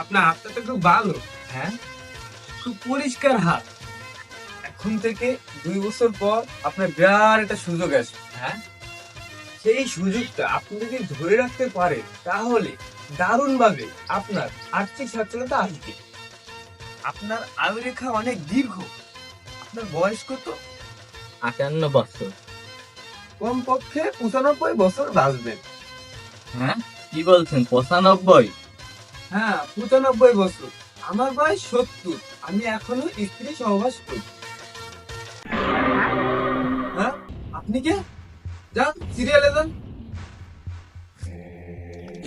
আপনার হাতটা তো খুব ভালো। হ্যাঁ, খুব পরিষ্কার হাত। এখন থেকে 2 বছর পর আপনার বিরাট একটা সুযোগ আসবে। হ্যাঁ, সেই সুযোগটা আপনি যদি ধরে রাখতে পারেন তাহলে দারুণ ভাবে আপনার আর্থিক সচ্ছলতা আসবে। আপনার আয়ু রেখা অনেক দীর্ঘ। আপনার বয়স কত? 58 বছর। কমপক্ষে 95 বছর বাঁচবেন। হ্যাঁ, কি বলছেন 95? হ্যাঁ, 95 বছর। আমার বয়স 70। আমি এখনো স্ত্রী সহবাস করি। হ্যাঁ, আপনি কে? যান সিরিয়ালে যান।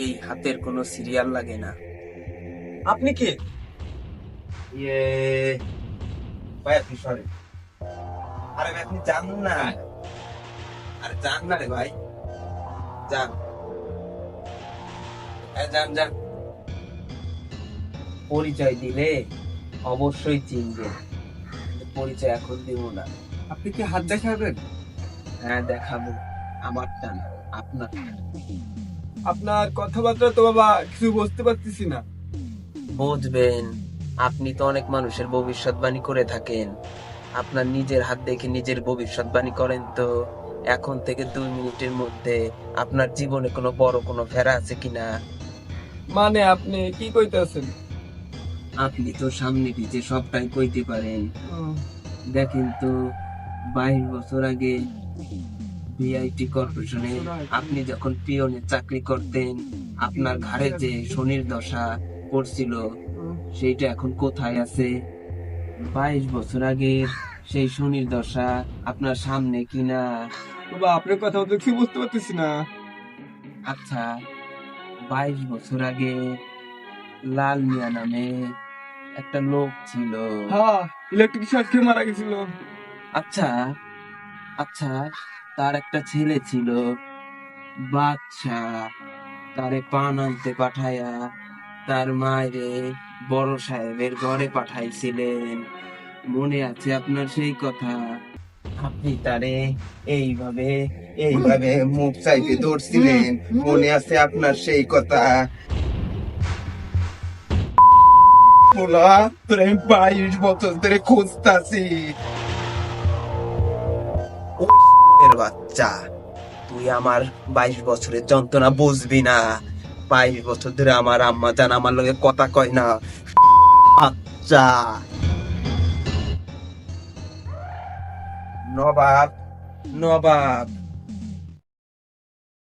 এই হাতের কোনো সিরিয়াল লাগে না। আপনি কে? ইয়ে ভাই, আপনি সরেন। আরে ভাই, আপনি যান না। আরে যান না রে ভাই, যান। যান যান। পরিচয় দিলে অবশ্যই চিনবে, কিন্তু পরিচয় এখন দিব না। আপনি কি হাত দেখাবেন? হ্যাঁ, দেখাবো। আমারটা না, আপনারটা। আপনার কথাবার্তা তো বাবা কিছু বুঝতে পারতেছি না। বুঝবেন, আপনি তো অনেক মানুষের ভবিষ্যৎবাণী করে থাকেন। আপনার নিজের হাত দেখে নিজের ভবিষ্যৎবাণী করেন তো। এখন থেকে 2 মিনিটের মধ্যে আপনার জীবনে কোনো বড় কোনো ফেরা আছে কিনা। মানে আপনি কি কইতাছেন? আপনি তো সামনে পিছে সবটাই কইতে পারেন। দেখেন তো, 22 বছর আগে বিআইটি কর্পোরেশনে আপনি যখন পিয়নের চাকরি করতেন, আপনার ঘাড়ে যে শনির দশা পড়ছিল, সেইটা এখন কোথায় আছে? 22 বছর আগে সেই শনির দশা আপনার সামনে কিনা? বাবা আপনার কথা তো কি বুঝতে পারতেছি না। আচ্ছা, 22 বছর আগে লাল মিয়া নামে একটা লোক ছিল। হ্যাঁ, ইলেকট্রিক শর্ট খেয়ে মারা গেছিল। আচ্ছা আচ্ছা, তার একটা ছেলে ছিল, বাচ্চা। তারে পান আনতে পাঠায়া তার মায়েরে বড় সাহেবের ঘরে পাঠাইছিলেন। মনে আছে আপনার সেই কথা? আপনি তারে এইভাবে এইভাবে মুখ চাইতে ধরছিলেন, মনে আছে আপনার সেই কথা? বলা, তোর আমি 22 বছর ধরে খুঁজতাছি। বাচ্চা, তুই আমার 22 বছরের যন্ত্রণা বুঝবি না। 22 বছর ধরে আমার আম্মা জান আমার লগে কথা কয় না। আচ্ছা, নবাব নবাব